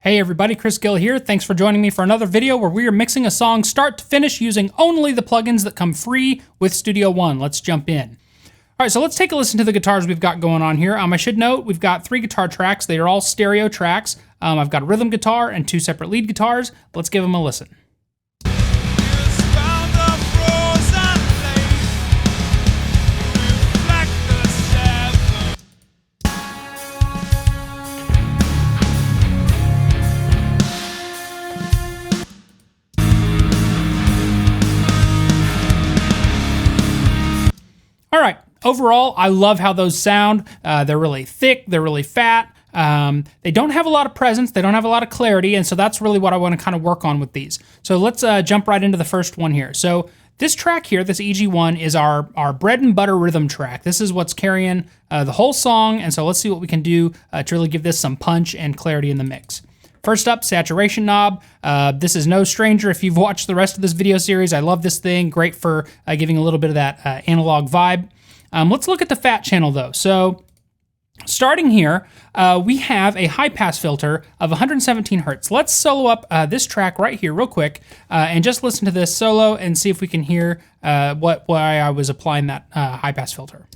Hey everybody, Chris Gill here. Thanks for joining me for another video where we are mixing a song start to finish using only the plugins that come free with Studio One. Let's jump in. All right, so let's take a listen to the guitars we've got going on here. I should note we've got 3 guitar tracks. They are all stereo tracks. I've got a rhythm guitar and 2 separate lead guitars. Let's give them a listen. All right, overall, I love how those sound. They're really thick, they're really fat. They don't have a lot of presence, they don't have a lot of clarity, and so that's really what I want to kind of work on with these. So let's jump right into the first one here. So this track here, this EG1, is our bread and butter rhythm track. This is what's carrying the whole song, and so let's see what we can do to really give this some punch and clarity in the mix. First up, saturation knob. This is no stranger if you've watched the rest of this video series. I love this thing, great for giving a little bit of that analog vibe. Let's look at the fat channel though. So starting here, we have a high pass filter of 117 hertz. Let's solo up this track right here real quick and just listen to this solo and see if we can hear why I was applying that high pass filter.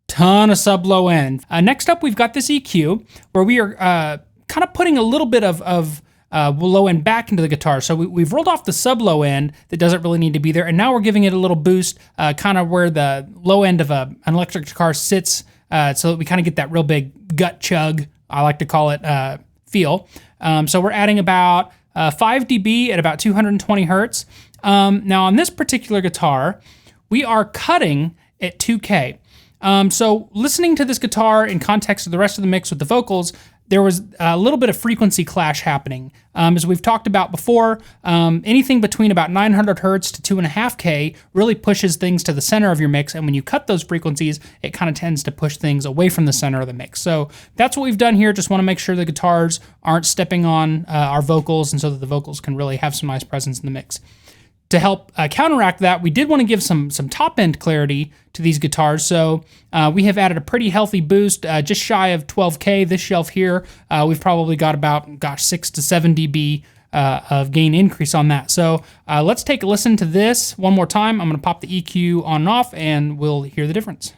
Ton of sub low end. Next up, we've got this EQ where we are kind of putting a little bit of low end back into the guitar. So we've rolled off the sub low end that doesn't really need to be there, and now we're giving it a little boost, kind of where the low end of an electric guitar sits, so that we kind of get that real big gut chug, I like to call it, feel. So we're adding about 5 dB at about 220 hertz. Now on this particular guitar, we are cutting at 2K. So listening to this guitar in context of the rest of the mix with the vocals, there was a little bit of frequency clash happening. As we've talked about before, anything between about 900 hertz to 2.5K really pushes things to the center of your mix, and when you cut those frequencies, it kind of tends to push things away from the center of the mix. So that's what we've done here. Just want to make sure the guitars aren't stepping on our vocals, and so that the vocals can really have some nice presence in the mix. To help counteract that, we did want to give some top-end clarity to these guitars, so we have added a pretty healthy boost, just shy of 12K. This shelf here, we've probably got about, 6 to 7 dB of gain increase on that. So let's take a listen to this one more time. I'm going to pop the EQ on and off, and we'll hear the difference.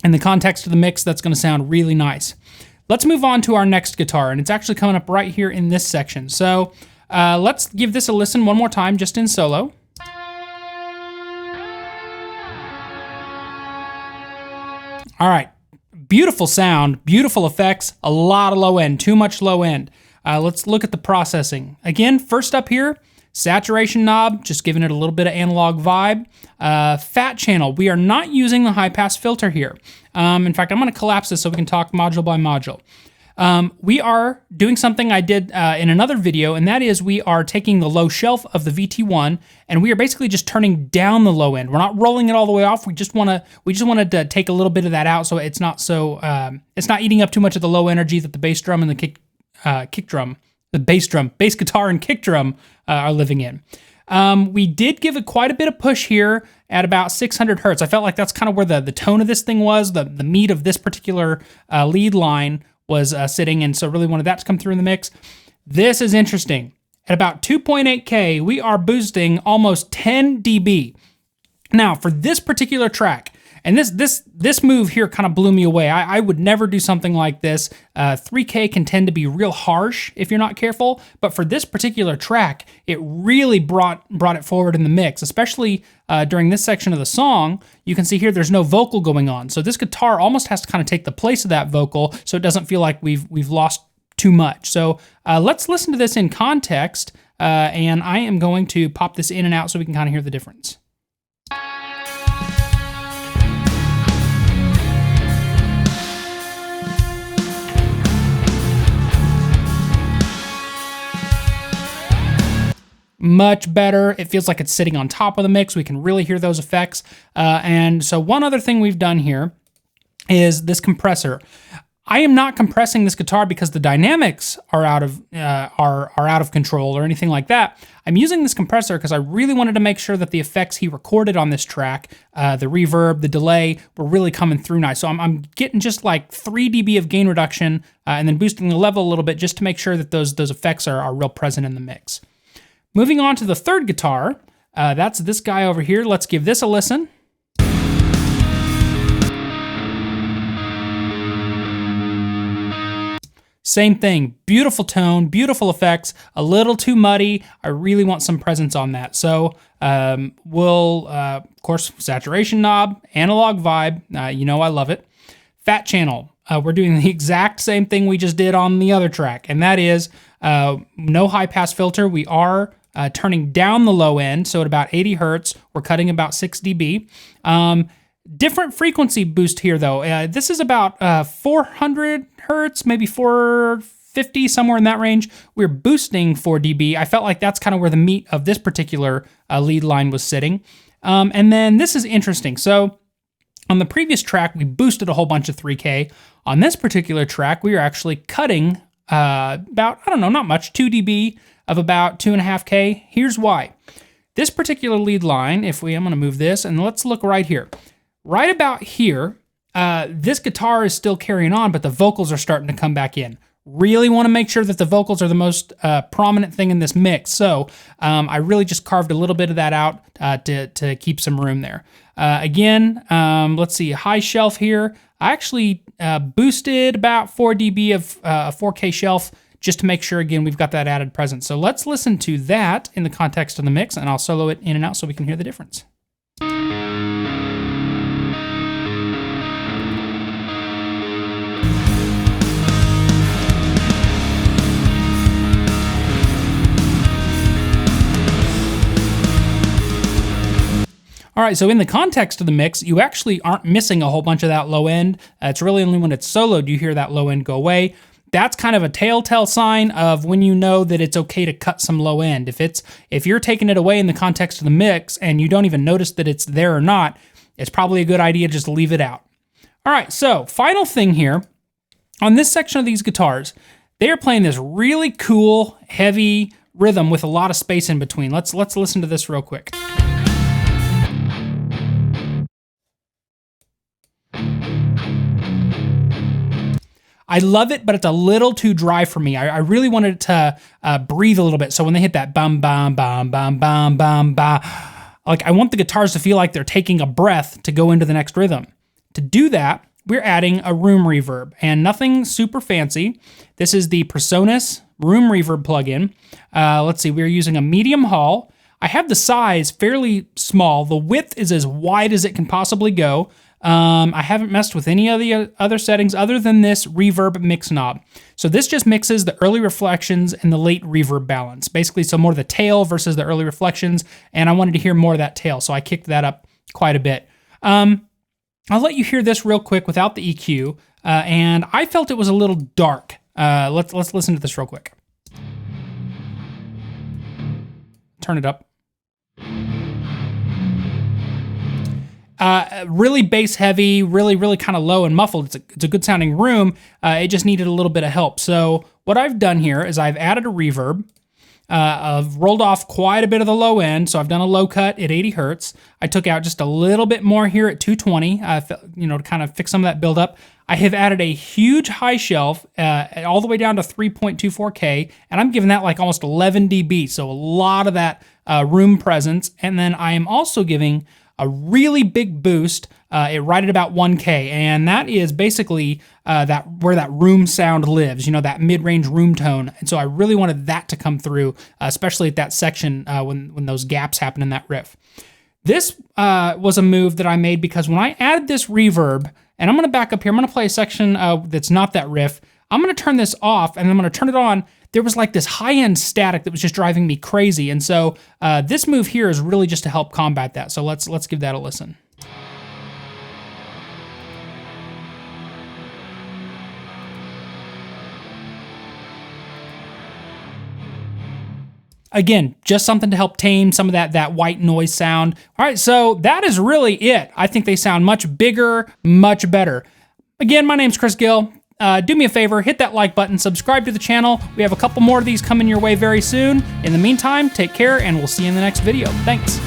In the context of the mix, that's going to sound really nice. Let's move on to our next guitar, and it's actually coming up right here in this section. So let's give this a listen one more time, just in solo. All right, beautiful sound, beautiful effects, a lot of low end, too much low end. Let's look at the processing. Again, first up here, saturation knob, just giving it a little bit of analog vibe. Fat channel, we are not using the high pass filter here. In fact, I'm going to collapse this so we can talk module by module. We are doing something I did in another video, and that is we are taking the low shelf of the VT1, and we are basically just turning down the low end. We're not rolling it all the way off. We just wanted to take a little bit of that out, so it's not it's not eating up too much of the low energy that the bass drum and the bass guitar and kick drum are living in. We did give it quite a bit of push here at about 600 hertz. I felt like that's kind of where the tone of this thing was, the meat of this particular lead line was sitting, and so really wanted that to come through in the mix. This is interesting. At about 2.8K, we are boosting almost 10 dB. Now, for this particular track, and this move here kind of blew me away. I would never do something like this. 3K can tend to be real harsh if you're not careful, but for this particular track, it really brought it forward in the mix, especially during this section of the song. You can see here there's no vocal going on, so this guitar almost has to kind of take the place of that vocal, so it doesn't feel like we've lost too much. So let's listen to this in context, and I am going to pop this in and out so we can kind of hear the difference. Much better. It feels like it's sitting on top of the mix. We can really hear those effects. And so one other thing we've done here is this compressor. I am not compressing this guitar because the dynamics are out of control or anything like that. I'm using this compressor because I really wanted to make sure that the effects he recorded on this track, the reverb, the delay, were really coming through nice. So I'm getting just like 3 dB of gain reduction and then boosting the level a little bit just to make sure that those effects are real present in the mix. Moving on to the third guitar, that's this guy over here. Let's give this a listen. Same thing, beautiful tone, beautiful effects, a little too muddy. I really want some presence on that. So we'll, of course, saturation knob, analog vibe, you know I love it. Fat channel, we're doing the exact same thing we just did on the other track, and that is no high pass filter. We are turning down the low end, so at about 80 hertz, we're cutting about 6 dB. Different frequency boost here though. This is about 400 hertz, maybe 450, somewhere in that range. We're boosting 4 dB. I felt like that's kind of where the meat of this particular lead line was sitting. And then this is interesting. So on the previous track, we boosted a whole bunch of 3K. On this particular track, we are actually cutting about, I don't know, not much, 2 dB of about 2.5K. Here's why. This particular lead line, I'm gonna move this, and let's look right here. Right about here, this guitar is still carrying on, but the vocals are starting to come back in. Really want to make sure that the vocals are the most prominent thing in this mix. So I really just carved a little bit of that out to keep some room there. Again, let's see, high shelf here. I actually boosted about 4 dB of a 4K shelf just to make sure, again, we've got that added presence. So let's listen to that in the context of the mix, and I'll solo it in and out so we can hear the difference. All right, so in the context of the mix, you actually aren't missing a whole bunch of that low end. It's really only when it's soloed you hear that low end go away. That's kind of a telltale sign of when you know that it's okay to cut some low end. If you're taking it away in the context of the mix and you don't even notice that it's there or not, it's probably a good idea just to leave it out. All right, so final thing here. On this section of these guitars, they are playing this really cool, heavy rhythm with a lot of space in between. Let's listen to this real quick. I love it, but it's a little too dry for me. I really wanted it to breathe a little bit. So when they hit that bum, bum, bum, bum, bum, bum, bum, like I want the guitars to feel like they're taking a breath to go into the next rhythm. To do that, we're adding a room reverb, and nothing super fancy. This is the PreSonus room reverb plugin. Let's see, we're using a medium hall. I have the size fairly small. The width is as wide as it can possibly go. I haven't messed with any of the other settings other than this reverb mix knob. So this just mixes the early reflections and the late reverb balance. Basically, so more the tail versus the early reflections, and I wanted to hear more of that tail, so I kicked that up quite a bit. I'll let you hear this real quick without the EQ, and I felt it was a little dark. Let's listen to this real quick. Turn it up. Really bass heavy, really kind of low and muffled. It's a good sounding room. It just needed a little bit of help. So what I've done here is I've added a reverb. I've rolled off quite a bit of the low end. So I've done a low cut at 80 hertz. I took out just a little bit more here at 220, to kind of fix some of that buildup. I have added a huge high shelf all the way down to 3.24K, and I'm giving that like almost 11 dB. So a lot of that room presence. And then I am also giving a really big boost right at about 1K, and that is basically where that room sound lives, that mid-range room tone. And so I really wanted that to come through, especially at that section when those gaps happen in that riff. This was a move that I made because when I added this reverb, and I'm gonna back up here, I'm gonna play a section that's not that riff, I'm gonna turn this off and I'm gonna turn it on. There was like this high-end static that was just driving me crazy. And so this move here is really just to help combat that. So let's give that a listen. Again, just something to help tame some of that white noise sound. All right, so that is really it. I think they sound much bigger, much better. Again, my name's Chris Gill. do me a favor, hit that like button, subscribe to the channel. We have a couple more of these coming your way very soon. In the meantime, take care, and we'll see you in the next video. Thanks.